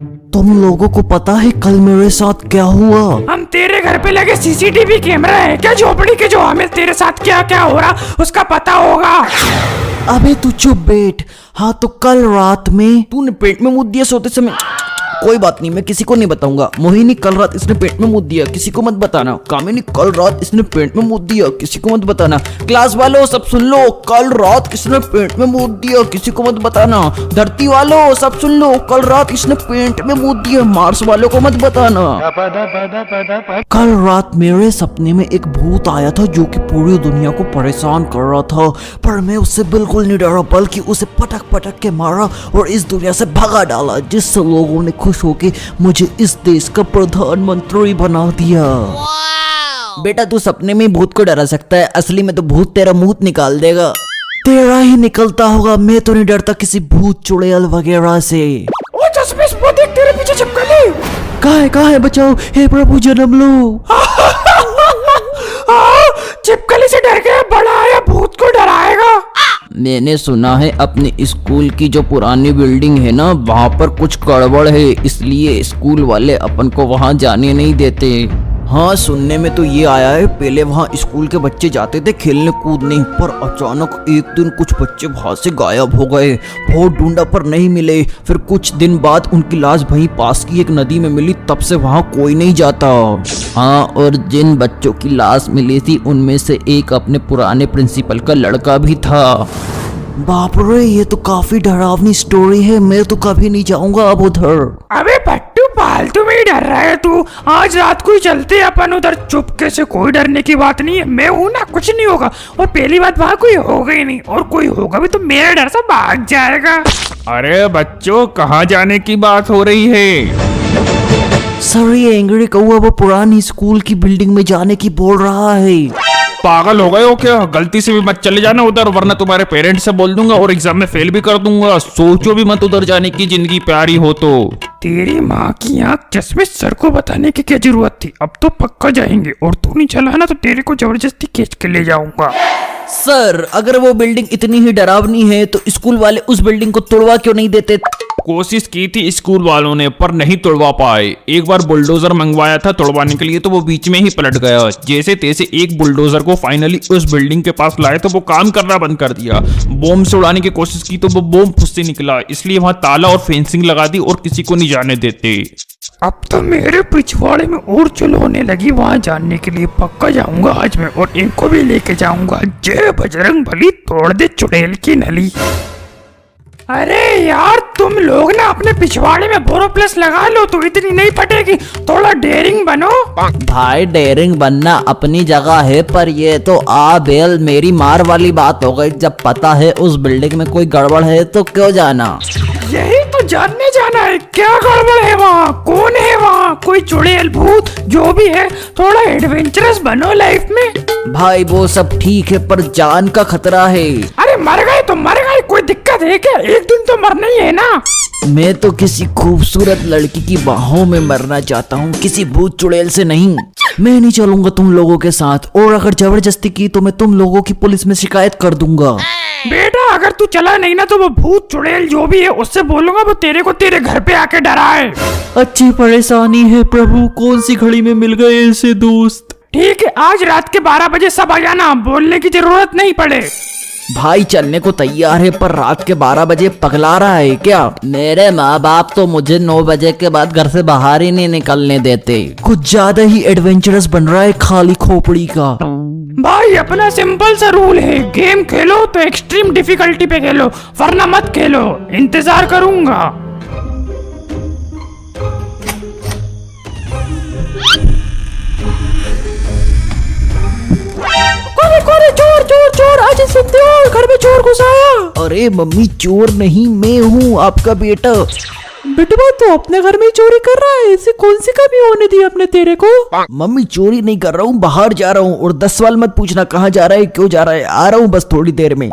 तुम लोगों को पता है कल मेरे साथ क्या हुआ? हम तेरे घर पे लगे सीसीटीवी कैमरा है क्या झोपड़ी के, जो हमें तेरे साथ क्या क्या हो रहा उसका पता होगा। अबे तू चुप बैठ। हाँ तो कल रात में तूने पेट में मुँह दिया सोते समय। कोई बात नहीं, मैं किसी को नहीं बताऊंगा। मोहिनी कल रात इसने पेट में मुँह दिया, किसी को मत बताना। कामिनी कल रात इसने पेट में मुँह दिया, किसी को मत बताना। क्लास वालों सब सुन लो, कल रात किसने पेट में मुँह दिया, किसी को मत बताना। धरती वालों सब सुन लो, कल रात इसने पेट में मुँह दिया, मार्स वालों को मत बताना। कल रात मेरे सपने में एक भूत आया था जो कि पूरी दुनिया को परेशान कर रहा था, पर मैं उससे बिल्कुल नहीं डरा, बल्कि उसे पटक पटक के मारा और इस दुनिया से भगा डाला, जिससे लोगों ने खुश होके मुझे इस देश का प्रधानमंत्री बना दिया। बेटा तू सपने में भूत को डरा सकता है, असली में तो भूत तेरा मुंह निकाल देगा। तेरा ही निकलता होगा, मैं तो नहीं डरता किसी भूत चुड़ैल वगैरह से। ओ चश्मिश वो देख तेरे पीछे छिपकली। कहाँ है बचाओ, हे प्रभु जन्म लो। छिपकली से डर गया, बड़ा आया भूत को डराएगा। मैंने सुना है अपने स्कूल की जो पुरानी बिल्डिंग है ना, वहाँ पर कुछ गड़बड़ है, इसलिए स्कूल वाले अपन को वहाँ जाने नहीं देते। हाँ सुनने में तो ये आया है, पहले वहाँ स्कूल के बच्चे जाते थे खेलने कूदने, पर अचानक एक दिन कुछ बच्चे वहाँ से गायब हो गए। बहुत ढूंढा पर नहीं मिले। फिर कुछ दिन बाद उनकी लाश वहीं पास की एक नदी में मिली, तब से वहाँ कोई नहीं जाता। हाँ और जिन बच्चों की लाश मिली थी उनमें से एक अपने पुराने प्रिंसिपल का लड़का भी था। बाप रे, ये तो काफी डरावनी स्टोरी है, मैं तो कभी नहीं जाऊंगा अब उधर। अबे पट्टू फालतू में ही डर रहा है तू, आज रात को ही चलते अपन उधर चुपके से, कोई डरने की बात नहीं है, मैं हूँ ना, कुछ नहीं होगा। और पहली बात वहाँ कोई होगा ही नहीं, और कोई होगा भी तो मेरा डर से भाग जाएगा। अरे बच्चों कहाँ जाने की बात हो रही है? सर ये एंग्री कौआ वो पुरानी स्कूल की बिल्डिंग में जाने की बोल रहा है। पागल हो गए हो क्या? गलती से भी मत चले जाना उधर, वरना तुम्हारे पेरेंट्स से बोल दूंगा और एग्जाम में फेल भी कर दूंगा। सोचो भी मत उधर जाने की, जिंदगी प्यारी हो तो। तेरी माँ की आँख, चश्मिश सर को बताने की क्या जरूरत थी, अब तो पक्का जाएंगे, और तू नहीं चला ना तो तेरे को जबरदस्ती खींच के ले जाऊंगा। सर अगर वो बिल्डिंग इतनी ही डरावनी है तो स्कूल वाले उस बिल्डिंग को तोड़वा क्यों नहीं देते? कोशिश की थी स्कूल वालों ने पर नहीं तोड़वा पाए। एक बार बुलडोजर मंगवाया था तोड़वाने के लिए तो वो बीच में ही पलट गया। जैसे तैसे एक बुलडोजर को फाइनली उस बिल्डिंग के पास लाए तो वो काम करना बंद कर दिया। बॉम्ब से उड़ाने की कोशिश की तो वो बॉम्ब खुद से निकला, इसलिए वहां ताला और फेंसिंग लगा दी और किसी को नहीं जाने देते। अब तो मेरे पिछवाड़े में और चुल होने लगी, वहाँ जानने के लिए पक्का जाऊंगा आज मैं, और इनको भी लेके जाऊंगा। जय बजरंग बली, तोड़ दे चुड़ैल की नली। अरे यार तुम लोग ना अपने पिछवाड़े में बोरोप्लस लगा लो तो इतनी नहीं फटेगी, थोड़ा डेयरिंग बनो। भाई डेयरिंग बनना अपनी जगह है, पर ये तो आ बेल मेरी मार वाली बात हो गई। जब पता है उस बिल्डिंग में कोई गड़बड़ है तो क्यों जाना? यही तो जानने जाना है, क्या गड़बड़ है वहाँ, कौन है वहाँ, कोई चुड़ैल भूत जो भी है, थोड़ा एडवेंचरस बनो लाइफ में। भाई वो सब ठीक है पर जान का खतरा है। अरे मर गए तो मर गए, कोई दिक्कत है क्या, एक दिन तो मरना ही है ना। मैं तो किसी खूबसूरत लड़की की बाहों में मरना चाहता हूँ, किसी भूत चुड़ैल से नहीं। मैं नहीं चलूंगा तुम लोगों के साथ, और अगर जबरदस्ती की तो मैं तुम लोगों की पुलिस में शिकायत कर दूंगा। बेटा अगर तू चला नहीं ना तो वो भूत चुड़ैल जो भी है उससे बोलूंगा वो तेरे को तेरे घर पे आके डराए। अच्छी परेशानी है प्रभु, कौन सी घड़ी में मिल गए ऐसे दोस्त। ठीक है आज रात के 12 बजे सब आ जाना, बोलने की जरूरत नहीं पड़े। भाई चलने को तैयार है पर रात के 12 बजे पगला रहा है क्या? मेरे माँ बाप तो मुझे 9 बजे के बाद घर से बाहर ही नहीं निकलने देते। कुछ ज्यादा ही एडवेंचरस बन रहा है खाली खोपड़ी का। भाई अपना सिंपल सा रूल है, गेम खेलो तो एक्सट्रीम डिफिकल्टी पे खेलो, वरना मत खेलो, इंतजार करूंगा। कोरे चोर चोर चोर, आज सुनते हो घर में चोर घुस आया। अरे मम्मी चोर नहीं मैं हूँ आपका बेटा। बेटवा तो अपने घर में चोरी कर रहा है, इसे कौन सी कमी होने दी अपने तेरे को? मम्मी चोरी नहीं कर रहा हूँ, बाहर जा रहा हूँ, और 10 सवाल मत पूछना कहाँ जा रहा है क्यों जा रहा है, आ रहा हूँ बस थोड़ी देर में।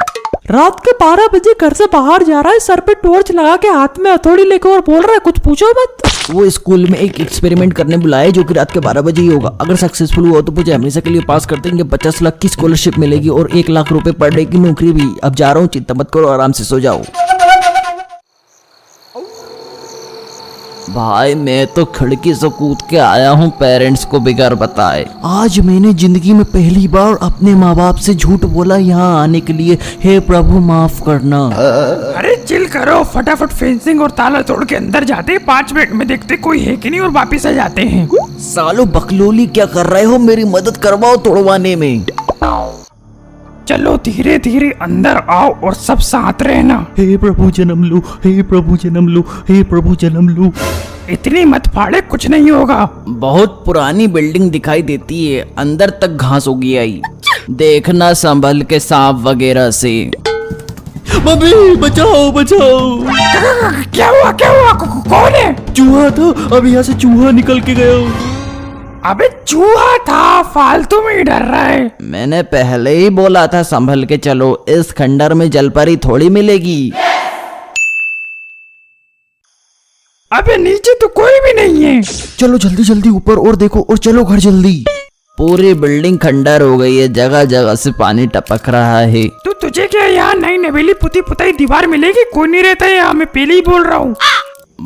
रात के 12 बजे घर से बाहर जा रहा है, सर पे टॉर्च लगा के हाथ में हथौड़ी लेकर, और बोल रहा है कुछ पूछो मत। वो स्कूल में एक एक्सपेरिमेंट करने बुलाया जो कि रात के 12 बजे ही होगा। अगर सक्सेसफुल हुआ तो मुझे हमेशा के लिए पास कर देंगे, 50 लाख की स्कॉलरशिप मिलेगी और 1 लाख रुपए पर डे की नौकरी भी। अब जा रहा हूँ, चिंता मत करो, आराम से सो जाओ। भाई मैं तो खिड़की से कूद के आया हूँ पेरेंट्स को बिगर बताए। आज मैंने जिंदगी में पहली बार अपने माँ बाप से झूठ बोला यहाँ आने के लिए। हे प्रभु माफ करना। अरे चिल करो, फटाफट फेंसिंग और ताला तोड़ के अंदर जाते, 5 मिनट में देखते कोई है कि नहीं और वापिस आ जाते हैं। सालो बकलोली क्या कर रहे हो, मेरी मदद करवाओ तोड़वाने में। चलो धीरे धीरे अंदर आओ और सब साथ रहना। हे प्रभु जन्म लो, हे प्रभु जन्म लो, हे प्रभु जन्म लो। इतनी मत फाड़े, कुछ नहीं होगा। बहुत पुरानी बिल्डिंग दिखाई देती है, अंदर तक घास उगी आई। देखना संभल के सांप वगैरह से। मम्मी बचाओ बचाओ। क्या हुआ क्या हुआ? कौन है? चूहा था, अब यहाँ से चूहा निकल के गया। अबे चूहा था, फालतू में ही डर रहा है। मैंने पहले ही बोला था संभल के चलो, इस खंडर में जलपरी थोड़ी मिलेगी। अबे नीचे तो कोई भी नहीं है। चलो जल्दी जल्दी ऊपर और देखो और चलो घर जल्दी। पूरी बिल्डिंग खंडर हो गई है, जगह जगह से पानी टपक रहा है। तो तुझे क्या यहाँ नई नवेली पुती पुताई दीवार मिलेगी? कोई नहीं रहता है यहाँ, मैं पहले ही बोल रहा हूँ।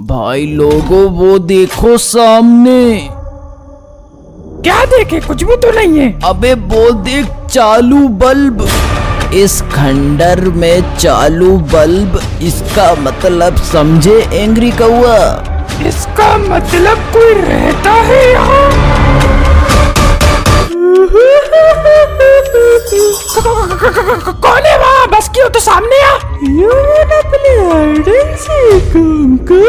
भाई लोगों वो देखो सामने। क्या देखे? कुछ भी तो नहीं है। अबे वो देख चालू बल्ब। इस खंडर में चालू बल्ब, इसका मतलब समझे एंग्री कौआ? इसका मतलब कोई रहता है यहाँ। कौन है वहाँ? बस क्यों तो सामने आ। अपने आइडन से काम कर।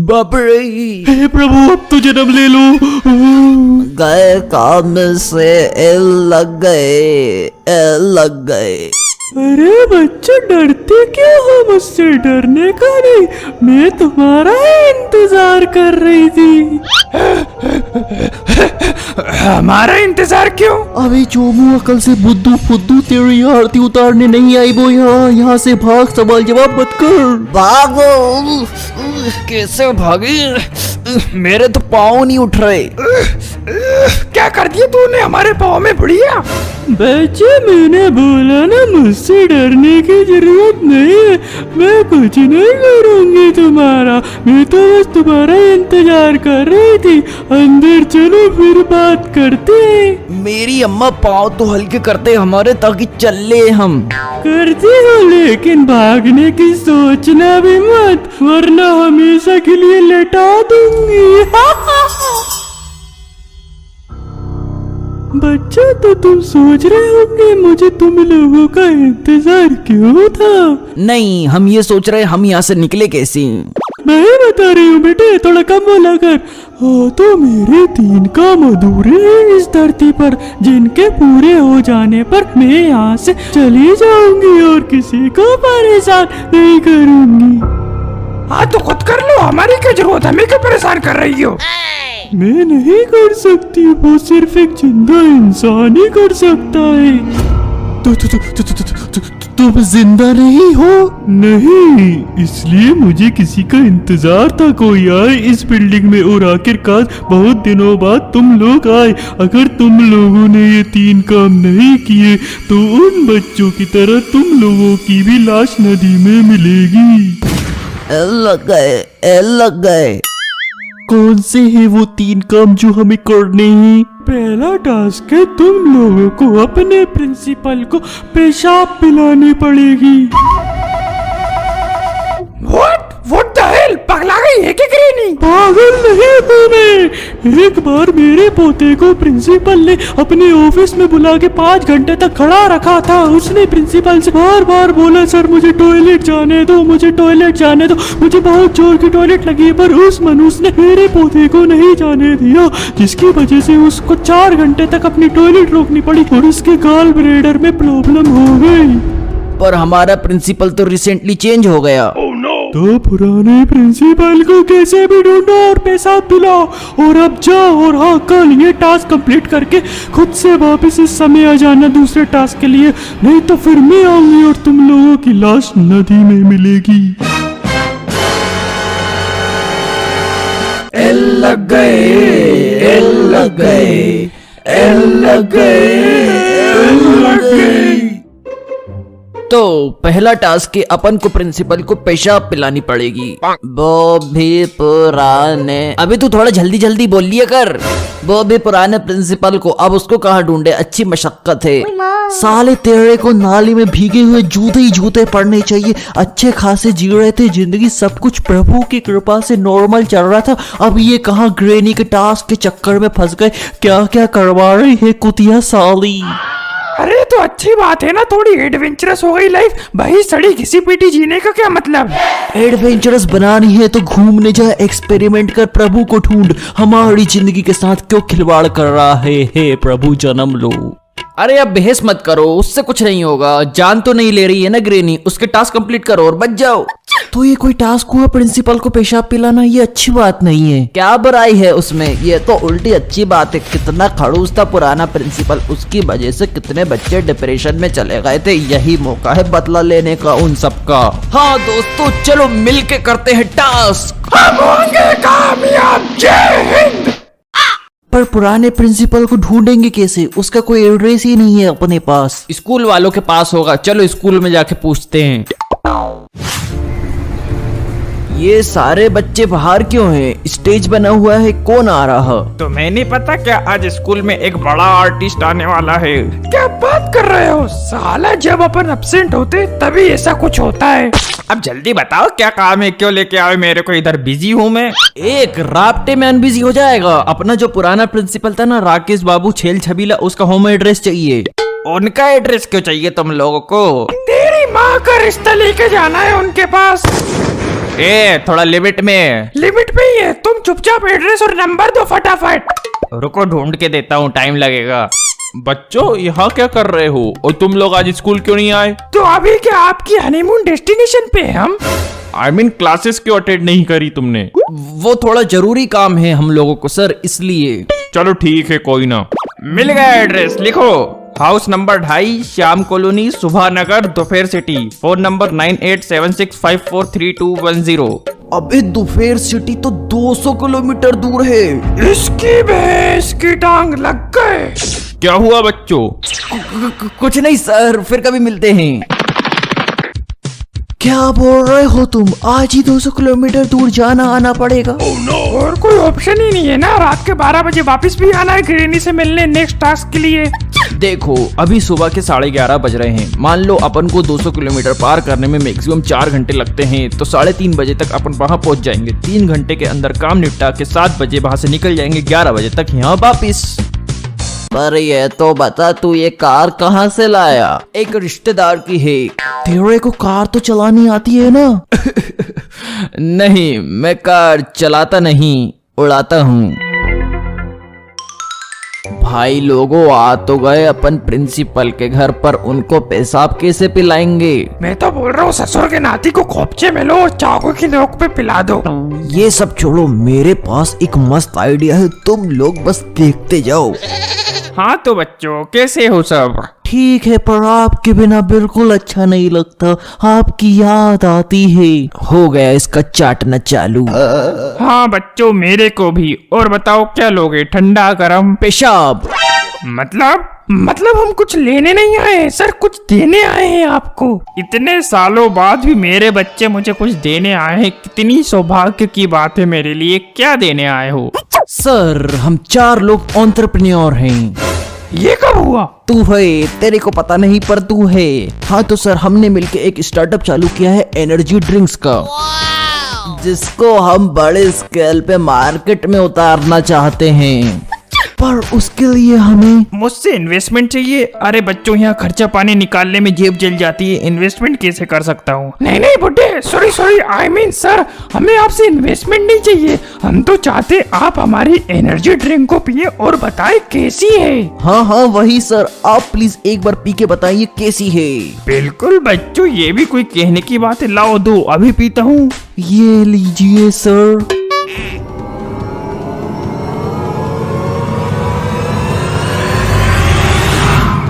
बाप रे। हे प्रभु अब तो जन्म ले लो। गए काम से एल लग गए, एल लग गए। अरे बच्चे डरते क्यों हो मुझसे? डरने का नहीं, मैं तुम्हारा ही इंतजार कर रही थी। हमारा इंतजार क्यों? अभी चोमू अकल से बुद्धू फुद्दू तेरी आरती उतारने नहीं आई वो यहाँ से भाग, सवाल जवाब मत कर। भागो। कैसे भागे? मेरे तो पाँव नहीं उठ रहे। क्या कर दिया तूने हमारे पाँव में बुढ़िया? बच्चे मैंने बोला ना मुझसे डरने की जरूरत नहीं है, मैं कुछ नहीं करूंगी तुम्हारा, मैं तो बस तुम्हारा इंतजार कर रही थी। अंदर चलो फिर बात करते हैं। मेरी अम्मा पाँव तो हल्के करते हमारे ताकि चल ले हम। करती हो लेकिन भागने की सोचना भी मत, वरना हमेशा के लिए लेटा दूंगी। बच्चा तो तुम सोच रहे होंगे मुझे तुम लोगों का इंतजार क्यों था? नहीं, हम ये सोच रहे हम यहाँ से निकले कैसे। मैं बता रही हूँ बेटे, थोड़ा कम बोला कर। हाँ तो मेरे 3 काम अधूरे हैं इस धरती पर, जिनके पूरे हो जाने पर मैं यहाँ से चली जाऊंगी और किसी को परेशान नहीं करूंगी। हाँ तो खुद कर लो, हमारी क्या जरूरत है? हमें क्यों परेशान कर रही हो? मैं नहीं कर सकती, वो सिर्फ एक जिंदा इंसान ही कर सकता है। तुम जिंदा नहीं हो? नहीं, इसलिए मुझे किसी का इंतजार था, कोई आए इस बिल्डिंग में और आखिरकार बहुत दिनों बाद तुम लोग आए। अगर तुम लोगों ने ये 3 काम नहीं किए तो उन बच्चों की तरह तुम लोगों की भी लाश नदी में मिलेगी। लग गए, लग गए। कौन से है वो 3 काम जो हमें करने हैं? पहला टास्क है तुम लोगों को अपने प्रिंसिपल को पेशाब पिलानी पड़ेगी। What the hell? पगला गई है क्या ग्रेनी? पागल नहीं हूँ मैं। एक बार मेरे पोते को प्रिंसिपल ने अपने ऑफिस में बुला के 5 घंटे तक खड़ा रखा था। उसने प्रिंसिपल से बार बार बोला सर मुझे टॉयलेट जाने दो, मुझे टॉयलेट जाने दो, मुझे बहुत जोर की टॉयलेट लगी है, पर उस मनुष्य ने मेरे पोते को नहीं जाने दिया, जिसकी वजह से उसको 4 घंटे तक अपनी टॉयलेट रोकनी पड़ी और उसके गाल ब्लेडर में प्रॉब्लम हो गई। पर हमारा प्रिंसिपल तो रिसेंटली चेंज हो गया। तो पुराने प्रिंसिपल को कैसे भी ढूंढो और पेशाब पिलाओ, और अब जाओ और हाँ कल ये टास्क कंप्लीट करके खुद से वापस इस समय आ जाना दूसरे टास्क के लिए, नहीं तो फिर मैं आऊंगी और तुम लोगों की लाश नदी में मिलेगी। लग गए, लग गए, लग गए। तो पहला टास्क है अपन को प्रिंसिपल को पेशाब पिलानी पड़ेगी। वो भी पुराने, अभी तू थोड़ा जल्दी जल्दी बोल लिया कर। वो भी पुराने प्रिंसिपल को, अब उसको कहाँ ढूंढे, अच्छी मशक्कत है। साले तेरे को नाली में भीगे हुए जूते ही जूते पड़ने चाहिए। अच्छे खासे जी रहे थे जिंदगी, सब कुछ प्रभु की कृपा से नॉर्मल चल रहा था। अब ये कहाँ ग्रेनी के टास्क के चक्कर में फंस गए। क्या क्या करवा रही है कुतिया साली। अरे तो अच्छी बात है ना, थोड़ी एडवेंचरस हो गई लाइफ। भाई सड़ी घिसी पीटी जीने का क्या मतलब। एडवेंचरस बनानी है तो घूमने जा, एक्सपेरिमेंट कर, प्रभु को ढूंढ। हमारी जिंदगी के साथ क्यों खिलवाड़ कर रहा है। हे प्रभु जन्म लो। अरे अब बहस मत करो, उससे कुछ नहीं होगा। जान तो नहीं ले रही है ना ग्रेनी, उसके टास्क कंप्लीट करो और बच जाओ। तो ये कोई टास्क हुआ प्रिंसिपल को पेशाब पिलाना, ये अच्छी बात नहीं है। क्या बुराई है उसमें, ये तो उल्टी अच्छी बात है। कितना खड़ूस था पुराना प्रिंसिपल, उसकी वजह से कितने बच्चे डिप्रेशन में चले गए थे। यही मौका है बदला लेने का उन सबका। हाँ दोस्तों, चलो मिलके करते हैं टास्क। हम होंगे कामयाब। जय हिंद। पर पुराने प्रिंसिपल को ढूंढेंगे कैसे, उसका कोई एड्रेस ही नहीं है अपने पास। स्कूल वालों के पास होगा, चलो स्कूल में जाके पूछते हैं। ये सारे बच्चे बाहर क्यों हैं? स्टेज बना हुआ है, कौन आ रहा? तो मैं नहीं पता क्या आज स्कूल में एक बड़ा आर्टिस्ट आने वाला है। क्या बात कर रहे हो साला, जब अपन एब्सेंट होते तभी ऐसा कुछ होता है। अब जल्दी बताओ क्या काम है, क्यों लेके आए मेरे को इधर, बिजी हूँ मैं। एक राफ्टे में अनबिजी हो जाएगा। अपना जो पुराना प्रिंसिपल था ना, राकेश बाबू छेल छबीला, उसका होम एड्रेस चाहिए। उनका एड्रेस क्यों चाहिए तुम लोगों को? तेरी माँ का रिश्ता लेके जाना है उनके पास। थोड़ा लिमिट में ही है, तुम चुपचाप एड्रेस और नंबर दो फटाफट। रुको ढूंढ के देता हूँ, टाइम लगेगा। बच्चों यहाँ क्या कर रहे हो, और तुम लोग आज स्कूल क्यों नहीं आए? तो अभी क्या आपकी हनीमून डेस्टिनेशन पे हम? I mean, क्लासेस क्यों अटेंड नहीं करी तुमने? वो थोड़ा जरूरी काम है हम लोगों को सर, इसलिए। चलो ठीक है, कोई ना। मिल गया एड्रेस, लिखो। हाउस नंबर 2.5, श्याम कॉलोनी, सुबह नगर, दोपहर सिटी। Phone number 9876543210। अबे दोपहर सिटी तो 200 किलोमीटर दूर है। इसकी भैंस की टांग लग गए। क्या हुआ बच्चों? कुछ नहीं सर, फिर कभी मिलते हैं। क्या बोल रहे हो तुम, आज ही 200 किलोमीटर दूर जाना आना पड़ेगा? और कोई ऑप्शन ही नहीं है ना, रात के 12 बजे वापस भी आना है ग्रेनी से मिलने नेक्स्ट टास्क के लिए। देखो अभी सुबह के 11:30 बज रहे हैं। मान लो अपन को 200 किलोमीटर पार करने में मैक्सिमम 4 घंटे लगते हैं, तो 3:30 बजे तक अपन वहाँ पहुँच जाएंगे। 3 घंटे के अंदर काम निपटा के 7 बजे वहाँ से निकल जाएंगे, 11 बजे तक यहाँ वापिस। पर ये तो बता, तू ये कार कहाँ से लाया? एक रिश्तेदार की है। तेरे को कार तो चलानी आती है ना? नहीं, मैं कार चलाता नहीं, उड़ाता हूँ। भाई लोगों, आ तो गए अपन प्रिंसिपल के घर पर, उनको पेशाब कैसे पिलाएंगे? मैं तो बोल रहा हूँ ससुर के नाती को खोपचे में लो और चाकू की नोक पे पिला दो। ये सब छोड़ो, मेरे पास एक मस्त आइडिया है, तुम लोग बस देखते जाओ। हाँ तो बच्चों, कैसे हो सब? ठीक है, पर आपके बिना बिल्कुल अच्छा नहीं लगता, आपकी याद आती है। हो गया इसका चाटना चालू। हाँ बच्चों, मेरे को भी। और बताओ क्या लोगे, ठंडा गरम? पेशाब। मतलब हम कुछ लेने नहीं आए हैं सर, कुछ देने आए हैं आपको। इतने सालों बाद भी मेरे बच्चे मुझे कुछ देने आए हैं, कितनी सौभाग्य की बात है मेरे लिए। क्या देने आए हो? सर हम 4 लोग एंटरप्रेन्योर हैं। ये कब हुआ? तू है, तेरे को पता नहीं पर तू है। हाँ तो सर, हमने मिलके एक स्टार्टअप चालू किया है एनर्जी ड्रिंक्स का, जिसको हम बड़े स्केल पे मार्केट में उतारना चाहते हैं। पर उसके लिए हमें मुझसे इन्वेस्टमेंट चाहिए। अरे बच्चों, यहाँ खर्चा पानी निकालने में जेब जल जाती है, इन्वेस्टमेंट कैसे कर सकता हूँ? नहीं बुड्ढे, सॉरी आई मीन सर, हमें आपसे इन्वेस्टमेंट नहीं चाहिए। हम तो चाहते आप हमारी एनर्जी ड्रिंक को पिए और बताएं कैसी है। हाँ वही सर, आप प्लीज एक बार पी के बताइए कैसी है। बिल्कुल बच्चों, ये भी कोई कहने की बात है। लाओ दो, अभी पीता हूँ। ये लीजिए सर।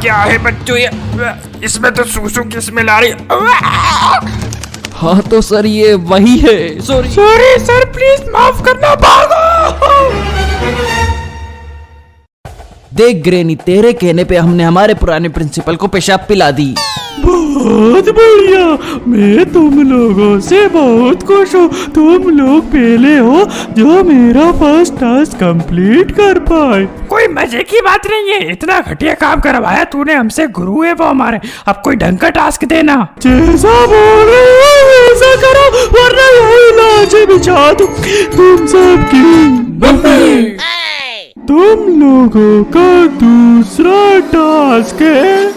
क्या है बच्चों ये? इसमें तो सूसू की स्मेल आ रही। हाँ तो सर, ये वही है। सॉरी सर, प्लीज माफ करना, भागो। देख ग्रेनी, तेरे कहने पे हमने हमारे पुराने प्रिंसिपल को पेशाब पिला दी। बहुत बढ़िया, मैं तुम लोगों से बहुत खुश हूँ। तुम लोग पहले हो जो मेरा फर्स्ट टास्क कंप्लीट कर पाए। कोई मजे की बात नहीं है, इतना घटिया काम करवाया तूने हमसे, गुरु है वो हमारे। अब कोई ढंग का टास्क देना। जैसा बोल रहे हो वैसा करो, वरना यही लाशें बिछा दूं तुम सबकी। तुम लोगों का दूसरा टास्क है,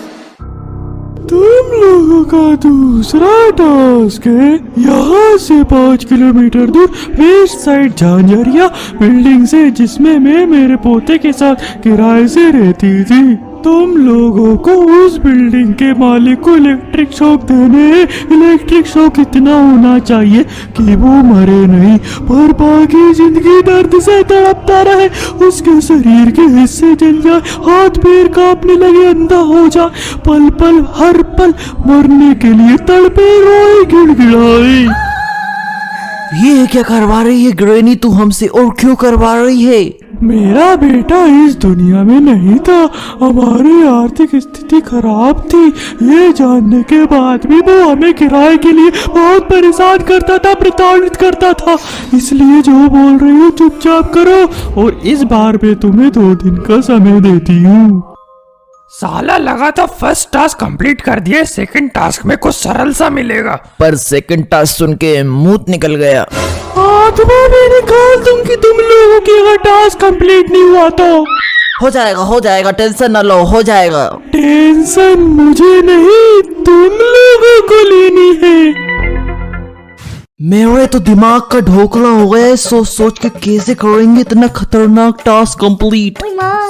तुम लोगों का दूसरा टास्क है यहाँ से 5 किलोमीटर दूर वेस्ट साइड झांझरिया बिल्डिंग से, जिसमें मैं मेरे पोते के साथ किराए से रहती थी। तुम लोगों को उस बिल्डिंग के मालिक को इलेक्ट्रिक शॉक देने हैं। इलेक्ट्रिक शॉक इतना होना चाहिए कि वो मरे नहीं पर बाकी जिंदगी दर्द से तड़पता रहे, उसके शरीर के हिस्से जल जाए, हाथ पैर कांपने लगे, अंधा हो जाए, पल पल हर पल मरने के लिए तड़पे रोए गिड़गिड़ाए। ये क्या करवा रही है ग्रेनी तू हमसे, और क्यों करवा रही है? मेरा बेटा इस दुनिया में नहीं था, हमारी आर्थिक स्थिति खराब थी। ये जानने के बाद भी वो हमें किराए के लिए बहुत परेशान करता था, प्रताड़ित करता था। इसलिए जो बोल रही हो चुपचाप करो, और इस बार मैं तुम्हें 2 दिन का समय देती हूँ। साला लगा था फर्स्ट टास्क कंप्लीट कर दिया, सेकंड टास्क में कुछ सरल सा मिलेगा। पर सेकंड टास्क सुन के मुंह निकल गया। तुम्हें भी निकाल दूं कि तुम लोगों की अगर टास्क कंप्लीट नहीं हुआ तो। हो जाएगा, टेंशन न लो, हो जाएगा। टेंशन मुझे नहीं, तुम लोगों को लेनी है। मेरे तो दिमाग का ढोकला हो गया है, सोच सोच के कैसे करेंगे इतना खतरनाक टास्क कंप्लीट।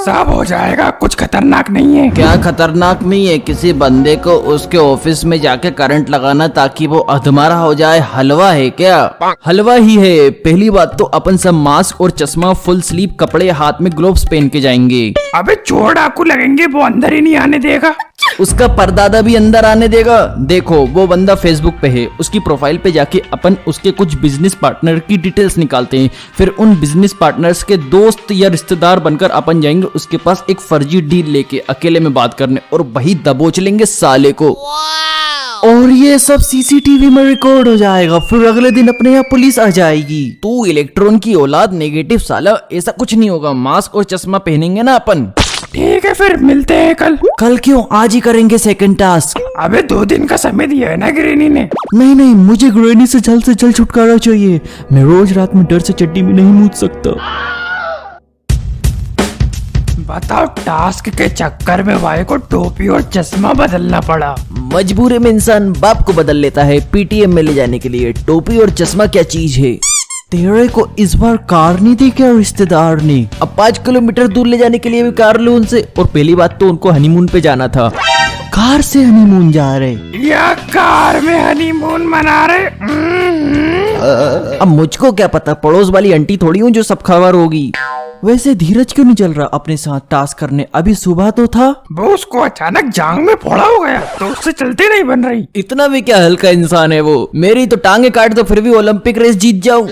सब हो जाएगा, कुछ खतरनाक नहीं है। क्या खतरनाक नहीं है? किसी बंदे को उसके ऑफिस में जाके करंट लगाना ताकि वो अधमरा हो जाए, हलवा है क्या? हलवा ही है। पहली बात तो अपन सब मास्क और चश्मा, फुल स्लीव कपड़े, हाथ में ग्लोव्स पहन के जाएंगे। अबे चोर डाकू लगेंगे, वो अंदर ही नहीं आने देगा। उसका परदादा भी अंदर आने देगा। देखो वो बंदा फेसबुक पे है, उसकी प्रोफाइल पे जाके अपन उसके कुछ बिजनेस पार्टनर की डिटेल्स निकालते हैं, फिर उन बिजनेस पार्टनर्स के दोस्त या रिश्तेदार बनकर अपन जाएंगे उसके पास एक फर्जी डील लेके अकेले में बात करने, और वही दबोच लेंगे साले को। और ये सब सीसीटीवी में रिकॉर्ड हो जाएगा, फिर अगले दिन अपने यहाँ पुलिस आ जाएगी। तू इलेक्ट्रॉन की औलाद, नेगेटिव साला, ऐसा कुछ नहीं होगा। मास्क और चश्मा पहनेंगे ना अपन। ठीक है फिर मिलते हैं कल। कल क्यों, आज ही करेंगे सेकंड टास्क। अबे 2 दिन का समय दिया है ना ग्रेनी ने। नहीं, मुझे ग्रेनी से जल्द छुटकारा चाहिए। मैं रोज रात में डर से चड्डी में नहीं मूत सकता। बताओ, टास्क के चक्कर में भाई को टोपी और चश्मा बदलना पड़ा। मजबूरी में इंसान बाप को बदल लेता है पीटीएम में ले जाने के लिए। टोपी और चश्मा क्या चीज है? तेरे को इस बार कार नहीं दी क्या रिश्तेदार ने? अब 5 किलोमीटर दूर ले जाने के लिए भी कार लो उनसे। और पहली बात तो उनको हनीमून पे जाना था, कार से हनीमून जा रहे या कार में हनीमून मना रहे। अब मुझको क्या पता, पड़ोस वाली आंटी थोड़ी हूँ जो सब खबर होगी। वैसे धीरज क्यों नहीं चल रहा अपने साथ टास्क करने? अभी सुबह तो था। वो उसको अचानक जांग में फोड़ा हो गया तो उससे चलते नहीं बन रही। इतना भी क्या हल्का इंसान है वो, मेरी तो टांगे काट दो फिर भी ओलंपिक रेस जीत जाऊं।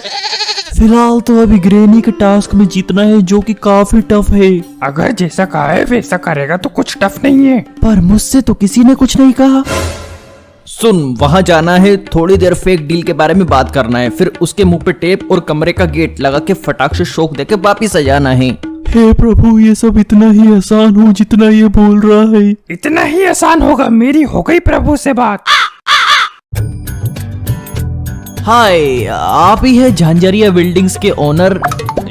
फिलहाल तो अभी ग्रेनी के टास्क में जीतना है, जो कि काफी टफ है। अगर जैसा कहा है वैसा करेगा तो कुछ टफ नहीं है। पर मुझसे तो किसी ने कुछ नहीं कहा। सुन, वहाँ जाना है, थोड़ी देर फेक डील के बारे में बात करना है, फिर उसके मुंह पे टेप और कमरे का गेट लगा के फटाक से शौक देके वापिस आ जाना है। हे प्रभु, ये सब इतना ही आसान हो जितना ये बोल रहा है। इतना ही आसान होगा? मेरी हो गई प्रभु से बात। हाय, आप ही है झांझरिया बिल्डिंग्स के ओनर?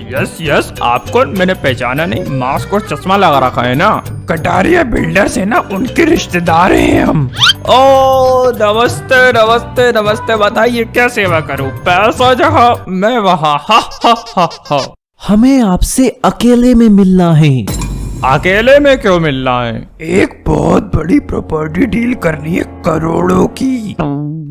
यस, आपको मैंने पहचाना नहीं, मास्क और चश्मा लगा रखा है ना। कटारिया बिल्डर्स है ना, उनके रिश्तेदार हैं हम। ओ नमस्ते, बताइए क्या सेवा करूं? पैसा जहाँ मैं वहाँ। हा। हमें आपसे अकेले में मिलना है। अकेले में क्यों मिलना है? एक बहुत बड़ी प्रॉपर्टी डील करनी है, करोड़ों की।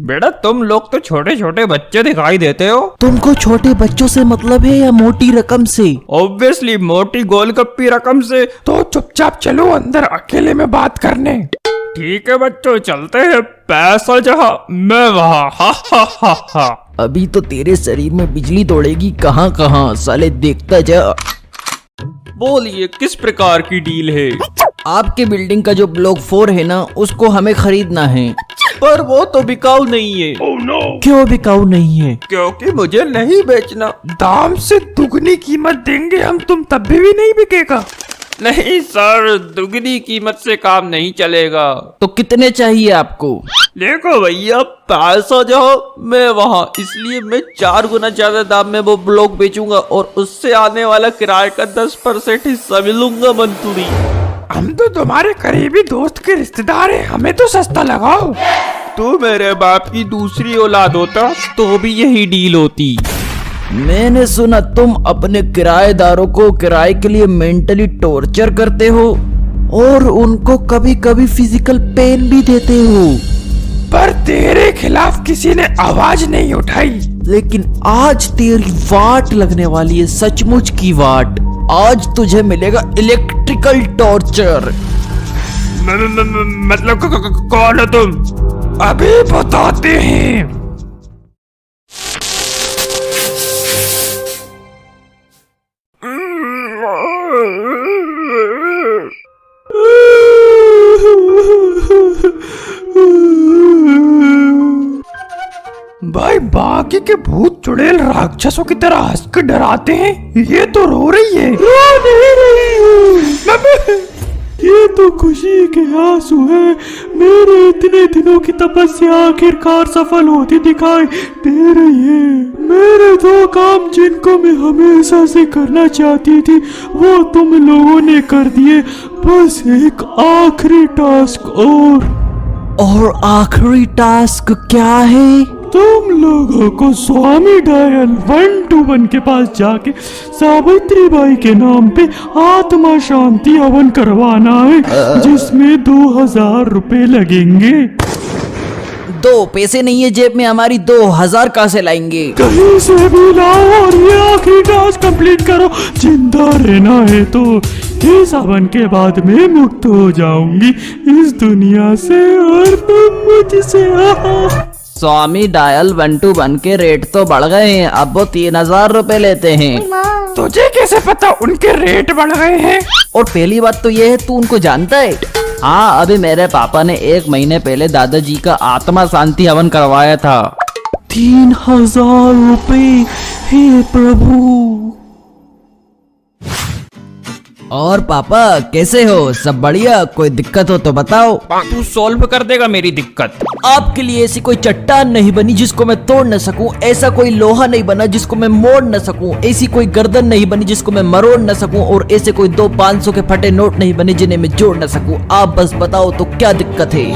बेटा तुम लोग तो छोटे छोटे बच्चे दिखाई देते हो। तुमको छोटे बच्चों से मतलब है या मोटी रकम से? ऑब्वियसली मोटी गोलगप्पी रकम से। तो चुपचाप चलो अंदर अकेले में बात करने। ठीक है बच्चों, चलते हैं। पैसा जहाँ मैं वहाँ। हा। अभी तो तेरे शरीर में बिजली दौड़ेगी कहाँ कहाँ, साले देखता जा। बोलिए किस प्रकार की डील है? आपके बिल्डिंग का जो ब्लॉक 4 है ना, उसको हमें खरीदना है। पर वो तो बिकाऊ नहीं है। क्यों बिकाऊ नहीं है? क्योंकि मुझे नहीं बेचना। दाम से दुगनी कीमत देंगे हम, तुम तब भी नहीं बिकेगा। नहीं सर, दुगनी कीमत से काम नहीं चलेगा। तो कितने चाहिए आपको? देखो भैया, 500 जो मैं वहाँ, इसलिए मैं 4 गुना ज्यादा दाम में वो ब्लॉक बेचूंगा और उससे आने वाला किराए का 10% हिस्सा मिलूंगा मंथली। हम तो तुम्हारे करीबी दोस्त के रिश्तेदार हैं, हमें तो सस्ता लगाओ। तू मेरे बाप की दूसरी औलाद होता तो भी यही डील होती। मैंने सुना तुम अपने किराएदारों को किराए के लिए मेंटली टॉर्चर करते हो और उनको कभी कभी फिजिकल पेन भी देते हो। पर तेरे खिलाफ किसी ने आवाज नहीं उठाई। लेकिन आज तेरी वाट लगने वाली है, सचमुच की वाट। आज तुझे मिलेगा इलेक्ट्रिकल टॉर्चर। मतलब कौन हो तुम? अभी बताते हैं। भाई बाकी के भूत चुड़ैल राक्षसों की तरह हंस कर डराते हैं, ये तो रो रही है। रो नहीं रही हूँ, ये तो खुशी के आंसू है। मेरे इतने दिनों की तपस्या आखिरकार सफल होती दिखाई दे रही है। मेरे 2 काम जिनको मैं हमेशा से करना चाहती थी, वो तुम लोगों ने कर दिए। बस एक आखिरी टास्क और आखिरी टास्क क्या है? तुम लोगों को स्वामी डायल 121 के पास जाके सावित्री बाई के नाम पे आत्मा शांति हवन करवाना है, जिसमें 2000 रुपए लगेंगे। 2 पैसे नहीं है जेब में हमारी, 2000 कहाँ से लाएंगे? कहीं से भी लाओ और ये आखिरी टास्क कंप्लीट करो। जिंदा रहना है तो इस हवन के बाद मैं मुक्त हो जाऊंगी इस दुनिया से और तुम मुझसे। स्वामी डायल 121 के रेट तो बढ़ गए हैं, अब वो 3000 रुपए लेते हैं। तुझे कैसे पता उनके रेट बढ़ गए हैं? और पहली बात तो ये है, तू उनको जानता है? हाँ, अभी मेरे पापा ने 1 महीने पहले दादाजी का आत्मा शांति हवन करवाया था। 3000 रुपए, हे प्रभु। और पापा कैसे हो? सब बढ़िया? कोई दिक्कत हो तो बताओ। तू सॉल्व कर देगा मेरी दिक्कत। आपके लिए ऐसी कोई चट्टान नहीं बनी जिसको मैं तोड़ न सकूं, ऐसा कोई लोहा नहीं बना जिसको मैं मोड़ न सकूं, ऐसी कोई गर्दन नहीं बनी जिसको मैं मरोड़ न सकूं, और ऐसे कोई 2 500 के फटे नोट नहीं बने जिन्हें मैं जोड़ न सकूं। आप बस बताओ तो क्या दिक्कत है?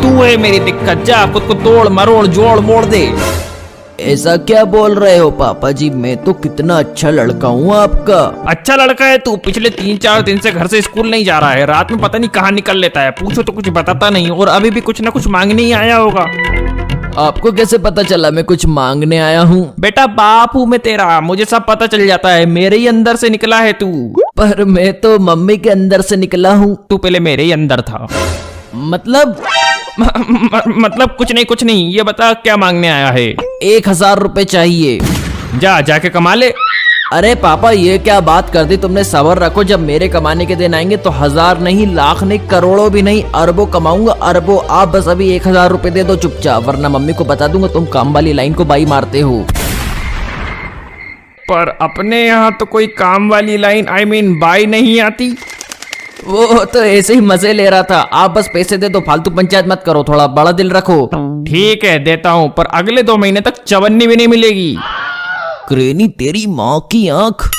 तू है मेरी दिक्कत, जा खुद को तोड़ मरोड़ जोड़ मोड़ दे। ऐसा क्या बोल रहे हो पापा जी? मैं तो कितना अच्छा लड़का हूँ आपका। अच्छा लड़का है तू। पिछले 3-4 दिन से घर से स्कूल नहीं जा रहा है, रात में पता नहीं कहाँ निकल लेता है, पूछो तो कुछ बताता नहीं, और अभी भी कुछ ना कुछ मांगने ही आया होगा। आपको कैसे पता चला मैं कुछ मांगने आया हूँ? बेटा बाप हूँ मैं तेरा, मुझे सब पता चल जाता है। मेरे ही अंदर से निकला है तू। पर मैं तो मम्मी के अंदर से निकला हूँ। तू पहले मेरे ही अंदर था। मतलब मतलब कुछ नहीं, ये बता क्या मांगने आया है? 1000 रुपए चाहिए। जाके कमा ले। अरे पापा ये क्या बात कर दी तुमने? सबर रखो, जब मेरे कमाने के दिन आएंगे तो 1000 नहीं, लाख नहीं, करोड़ों भी नहीं, अरबों कमाऊंगा, अरबों। आप बस अभी 1000 रुपए दे दो चुपचाप, वरना मम्मी को बता दूंगा तुम काम वाली लाइन को बाई मारते हो। पर अपने यहाँ तो कोई काम वाली लाइन बाई नहीं आती। वो तो ऐसे ही मजे ले रहा था। आप बस पैसे दे दो, फालतू पंचायत मत करो, थोड़ा बड़ा दिल रखो। ठीक है देता हूँ, पर अगले 2 महीने तक चवन्नी भी नहीं मिलेगी। क्रेनी तेरी माँ की आंख।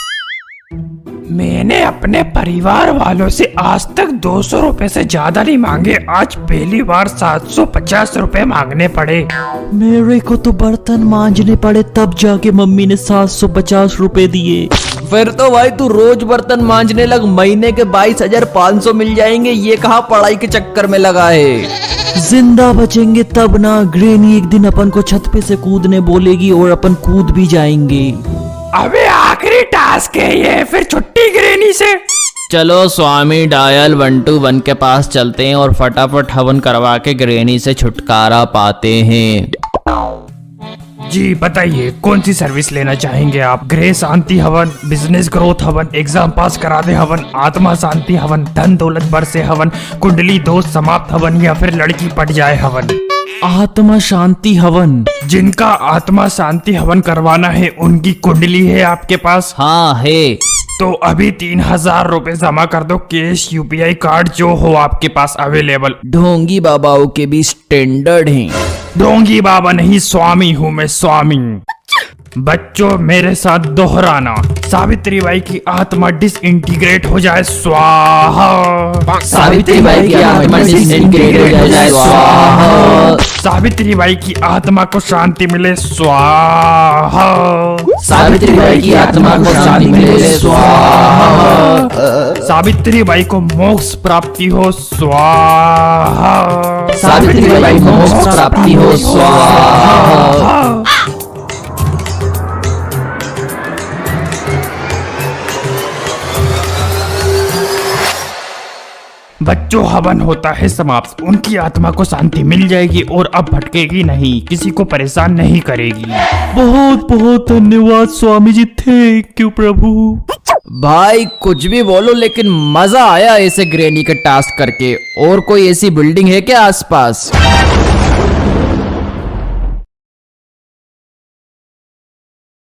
मैंने अपने परिवार वालों से आज तक 200 रुपए से ज्यादा नहीं मांगे, आज पहली बार 750 रुपए मांगने पड़े। मेरे को तो बर्तन मांजने पड़े, तब जाके मम्मी ने 750 रुपए दिए। फिर तो भाई तू रोज बर्तन मांजने लग, महीने के 22,500 मिल जाएंगे। ये कहाँ पढ़ाई के चक्कर में लगा है? जिंदा बचेंगे तब ना। ग्रेनी एक दिन अपन को छत पे से कूदने बोलेगी और अपन कूद भी जाएंगे। अबे आखिरी टास्क है ये, फिर छुट्टी ग्रेनी से। चलो स्वामी डायल 121 के पास चलते हैं और फटाफट हवन करवा के ग्रेनी से छुटकारा पाते हैं। जी बताइए, कौन सी सर्विस लेना चाहेंगे आप? गृह शांति हवन, बिजनेस ग्रोथ हवन, एग्जाम पास करा दे हवन, आत्मा शांति हवन, धन दौलत बरसे हवन, कुंडली दोष समाप्त हवन, या फिर लड़की पट जाए हवन? आत्मा शांति हवन। जिनका आत्मा शांति हवन करवाना है उनकी कुंडली है आपके पास? हाँ है। तो अभी 3000 रुपए जमा कर दो, कैश UPI कार्ड जो हो आपके पास अवेलेबल। ढोंगी बाबाओं के भी स्टैंडर्ड हैं। ढोंगी बाबा नहीं, स्वामी हूँ मैं, स्वामी। बच्चों मेरे साथ दोहराना, सावित्री बाई की आत्मा डिसइंटीग्रेट हो जाए, स्वाहा। सावित्री बाई की आत्मा डिसइंटीग्रेट हो जाए, स्वाहा। सावित्री बाई की आत्मा को शांति मिले, स्वाहा। सावित्री बाई की आत्मा को शांति मिले, स्वाहा। सावित्री बाई को मोक्ष प्राप्ति हो, स्वाहा। सावित्री बाई को मोक्ष प्राप्ति हो, स्वाहा। बच्चों हवन होता है समाप्त, उनकी आत्मा को शांति मिल जाएगी और अब भटकेगी नहीं, किसी को परेशान नहीं करेगी। बहुत बहुत धन्यवाद स्वामी जी, थैंक यू प्रभु। भाई कुछ भी बोलो लेकिन मजा आया ऐसे ग्रैनी का टास्क करके। और कोई ऐसी बिल्डिंग है क्या आसपास?